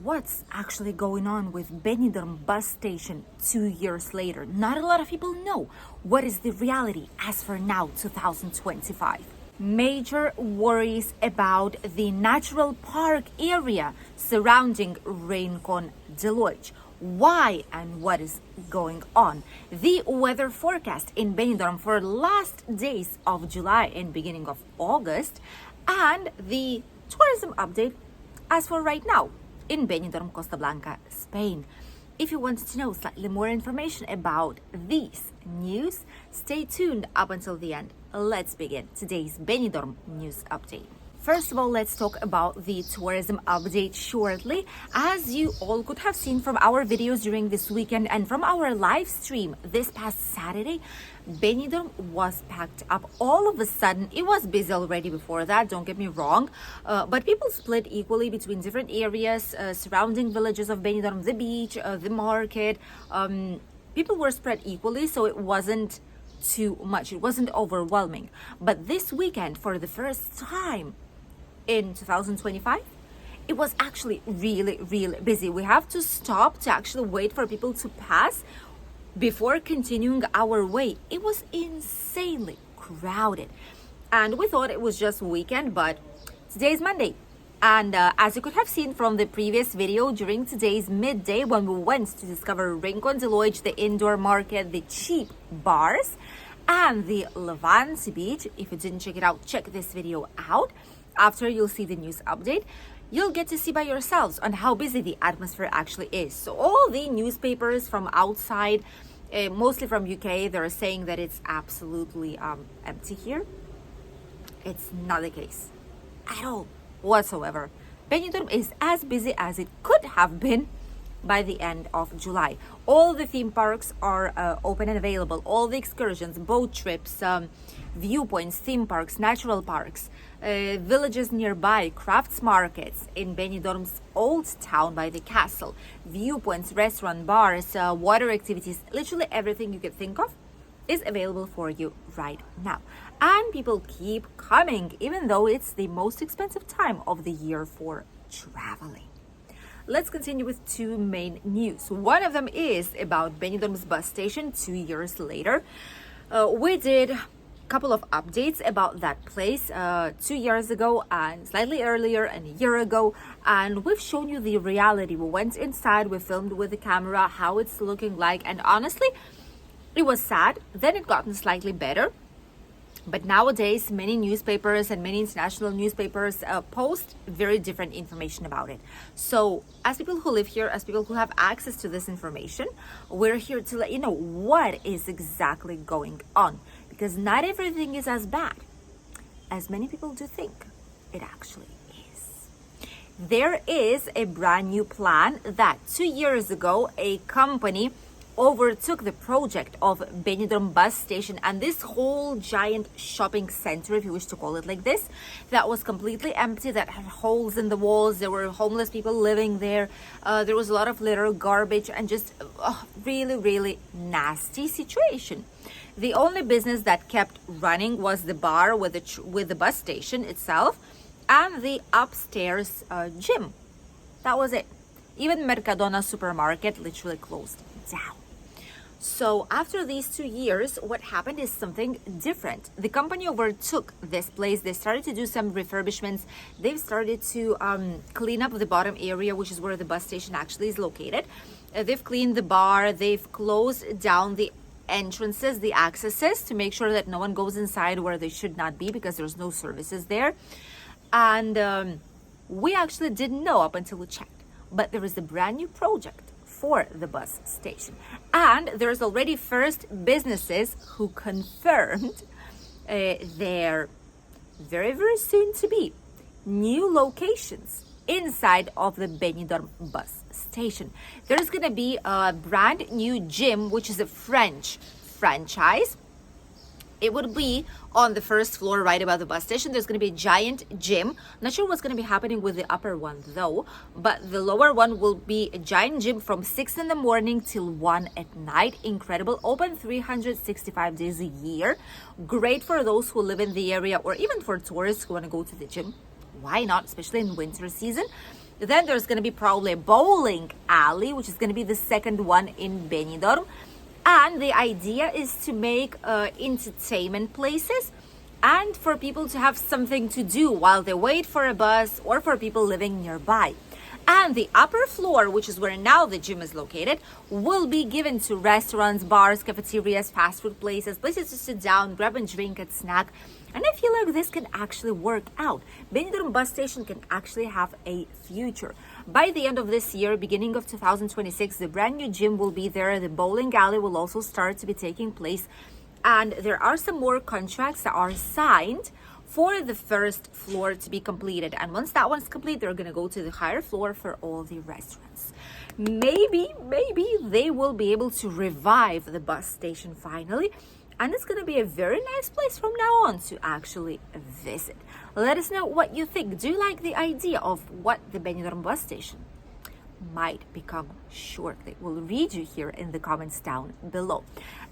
what's actually going on with Benidorm bus station 2 years later? Not a lot of people know what is the reality as for now, 2025. Major worries about the natural park area surrounding Rincon de Lodge. Why and what is going on? The weather forecast in Benidorm for last days of July and beginning of August, and the tourism update as for right now in Benidorm, Costa Blanca, Spain. If you want to know slightly more information about these news, stay tuned up until the end. Let's begin today's Benidorm news update. First of all, let's talk about the tourism update shortly. As you all could have seen from our videos during this weekend and from our live stream this past Saturday, Benidorm was packed up. All of a sudden, it was busy already before that, don't get me wrong, but people split equally between different areas, surrounding villages of Benidorm, the beach, the market. People were spread equally, so it wasn't too much. It wasn't overwhelming. But this weekend, for the first time in 2025, it was actually really busy. We have to stop to actually wait for people to pass before continuing our way. It was insanely crowded, and we thought it was just weekend, but today is Monday, and as you could have seen from the previous video, during today's midday when we went to discover Rincon de Lodge, the indoor market, the cheap bars, and the Levante beach. If you didn't check it out, check this video out. After you'll see the news update, you'll get to see by yourselves on how busy the atmosphere actually is. So all the newspapers from outside, mostly from UK, they're saying that it's absolutely empty here. It's not the case at all whatsoever. Benidorm is as busy as it could have been by the end of July. All the theme parks are open and available. All the excursions, boat trips, viewpoints, theme parks, natural parks, villages nearby, crafts markets in Benidorm's old town by the castle, viewpoints, restaurant, bars, water activities, literally everything you could think of is available for you right now. And people keep coming, even though it's the most expensive time of the year for traveling. Let's continue with two main news. One of them is about Benidorm's bus station 2 years later. We did a couple of updates about that place 2 years ago and slightly earlier and a year ago, and we've shown you the reality. We went inside, we filmed with the camera how it's looking like, and honestly, it was sad. Then it gotten slightly better. But nowadays, many newspapers and many international newspapers post very different information about it. So as people who live here, as people who have access to this information, we're here to let you know what is exactly going on. Because not everything is as bad as many people do think it actually is. There is a brand new plan that 2 years ago, a company overtook the project of Benidorm bus station and this whole giant shopping center, if you wish to call it like this, that was completely empty, that had holes in the walls. There were homeless people living there. There was a lot of litter, garbage, and just really nasty situation. The only business that kept running was the bar with the bus station itself and the upstairs gym. That was it. Even Mercadona supermarket literally closed down. So after these 2 years, what happened is something different. The company overtook this place. They started to do some refurbishments. They've started to clean up the bottom area, which is where the bus station actually is located. They've cleaned the bar. They've closed down the entrances, the accesses, to make sure that no one goes inside where they should not be, because there's no services there. And we actually didn't know up until we checked. But there is a brand new project for the bus station, and there's already first businesses who confirmed their very soon to be new locations inside of the Benidorm bus station. There's gonna be a brand new gym, which is a French franchise. It would be on the first floor right above the bus station. There's going to be a giant gym. Not sure what's going to be happening with the upper one though, but the lower one will be a giant gym from 6 in the morning till 1 at night. Incredible. Open 365 days a year. Great for those who live in the area, or even for tourists who want to go to the gym. Why not, especially in winter season. Then there's going to be probably a bowling alley, which is going to be the second one in Benidorm. And the idea is to make entertainment places and for people to have something to do while they wait for a bus or for people living nearby. And the upper floor, which is where now the gym is located, will be given to restaurants, bars, cafeterias, fast food places, places to sit down, grab and drink and snack. And I feel like this can actually work out. Benidorm bus station can actually have a future. By the end of this year, beginning of 2026, the brand new gym will be there. The bowling alley will also start to be taking place. And there are some more contracts that are signed for the first floor to be completed. And once that one's complete, they're going to go to the higher floor for all the restaurants. Maybe they will be able to revive the bus station finally. And it's going to be a very nice place from now on to actually visit. Let us know what you think. Do you like the idea of what the Benidorm bus station might become shortly? We'll read you here in the comments down below.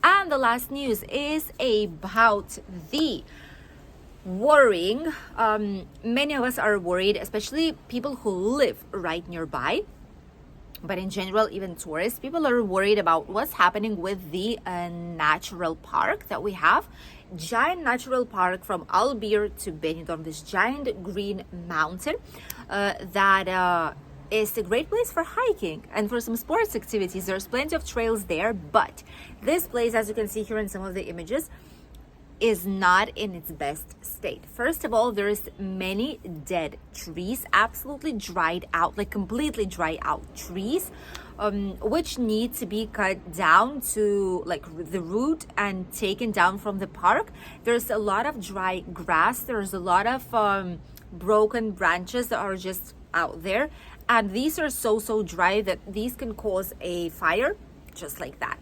And the last news is about the worrying. Many of us are worried, especially people who live right nearby. But in general, even tourists, people are worried about what's happening with the natural park that we have. Giant natural park from Albir to Benidorm, this giant green mountain that is a great place for hiking and for some sports activities. There's plenty of trails there, but this place, as you can see here in some of the images, is not in its best state. First of all, there's many dead trees, absolutely dried out, like completely dried out trees, which need to be cut down to like the root and taken down from the park. There's a lot of dry grass. There's a lot of broken branches that are just out there. And these are so dry that these can cause a fire just like that.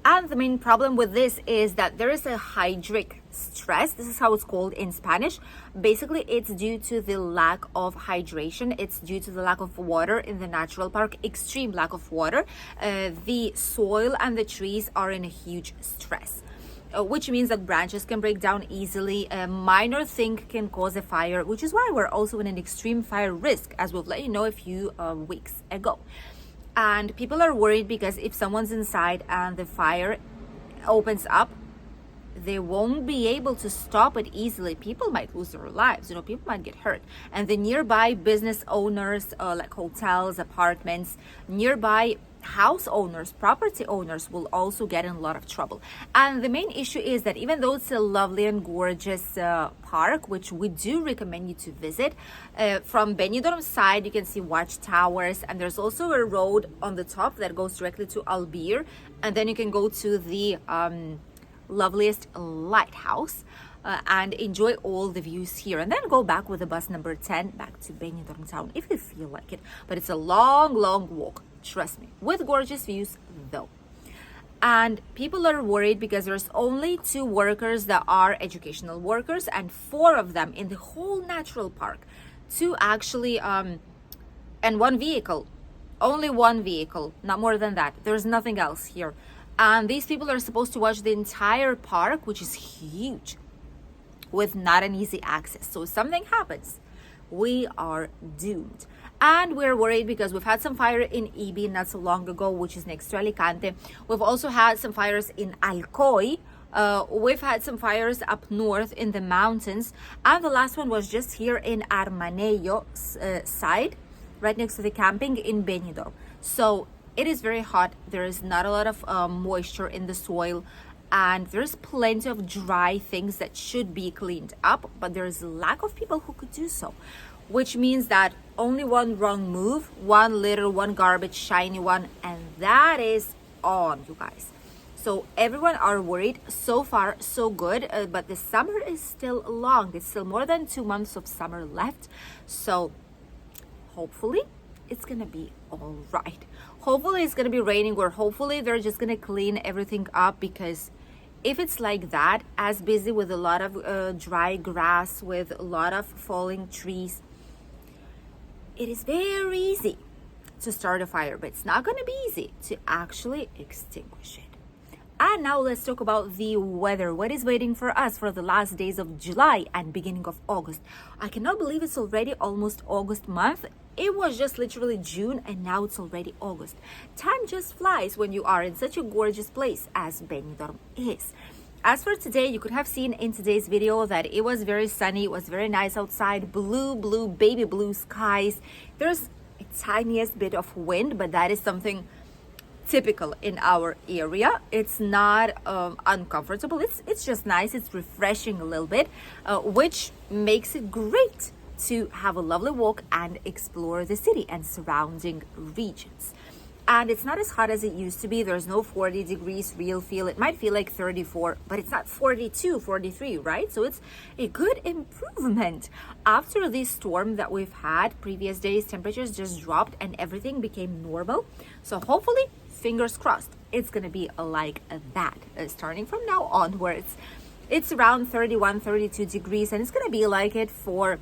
And the main problem with this is that there is a hydric stress. This is how it's called in Spanish. Basically, it's due to the lack of hydration. It's due to the lack of water in the natural park, extreme lack of water. The soil and the trees are in a huge stress, which means that branches can break down easily. A minor thing can cause a fire, which is why we're also in an extreme fire risk, as we've let you know a few weeks ago. And people are worried because if someone's inside and the fire opens up, they won't be able to stop it easily. People might lose their lives, people might get hurt. And the nearby business owners, like hotels, apartments, nearby house owners, property owners will also get in a lot of trouble. And the main issue is that even though it's a lovely and gorgeous park, which we do recommend you to visit, from Benidorm side you can see watchtowers, and there's also a road on the top that goes directly to Albir, and then you can go to the loveliest lighthouse and enjoy all the views here, and then go back with the bus number 10 back to Benidorm town if you feel like it. But it's a long walk, trust me, with gorgeous views though. And people are worried because there's only 2 workers that are educational workers and 4 of them in the whole natural park. 2 actually and 1 vehicle, only 1 vehicle, not more than that. There's nothing else here. And these people are supposed to watch the entire park, which is huge, with not an easy access. So if something happens, we are doomed. And we're worried because we've had some fire in Ibi not so long ago, which is next to Alicante. We've also had some fires in Alcoy. We've had some fires up north in the mountains. And the last one was just here in Armanello side, right next to the camping in Benidorm. So it is very hot. There is not a lot of moisture in the soil. And there's plenty of dry things that should be cleaned up, but there's a lack of people who could do so, which means that only one wrong move, 1 litter, 1 garbage, shiny one, and that is on, you guys. So everyone are worried. So far, so good, but the summer is still long. It's still more than 2 months of summer left. So hopefully it's gonna be all right. Hopefully it's gonna be raining, or hopefully they're just gonna clean everything up, because if it's like that, as busy with a lot of dry grass, with a lot of falling trees, it is very easy to start a fire, but it's not going to be easy to actually extinguish it. And now let's talk about the weather. What is waiting for us for the last days of July and beginning of August? I cannot believe it's already almost August month. It was just literally June and now it's already August. Time just flies when you are in such a gorgeous place as Benidorm is. As for today, you could have seen in today's video that it was very sunny. It was very nice outside. Blue, baby blue skies. There's a tiniest bit of wind, but that is something typical in our area. It's not uncomfortable. It's just nice. It's refreshing a little bit, which makes it great to have a lovely walk and explore the city and surrounding regions. And it's not as hot as it used to be. There's no 40 degrees real feel. It might feel like 34, but it's not 42, 43, right? So it's a good improvement. After this storm that we've had, previous days, temperatures just dropped and everything became normal. So hopefully, fingers crossed, it's going to be like that. Starting from now onwards, it's around 31, 32 degrees, and it's going to be like it for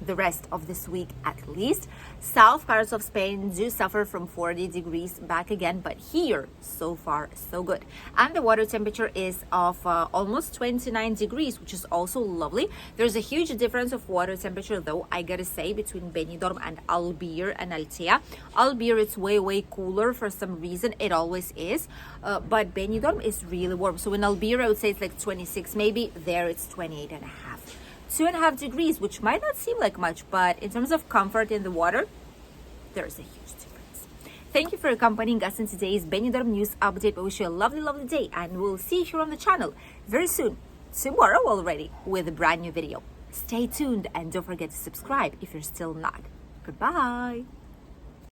the rest of this week at least. South parts of Spain do suffer from 40 degrees back again, but here so far so good. And the water temperature is of almost 29 degrees, which is also lovely. There's a huge difference of water temperature though, I gotta say, between Benidorm and Albir and Altea. Albir, it's way cooler for some reason. It always is, but Benidorm is really warm. So in Albir I would say it's like 26 maybe. There it's 28 and a half. 2.5 degrees, which might not seem like much, but in terms of comfort in the water, there's a huge difference. Thank you for accompanying us in today's Benidorm news update. I wish you a lovely day, and we'll see you here on the channel very soon, tomorrow already, with a brand new video. Stay tuned and don't forget to subscribe if you're still not. Goodbye.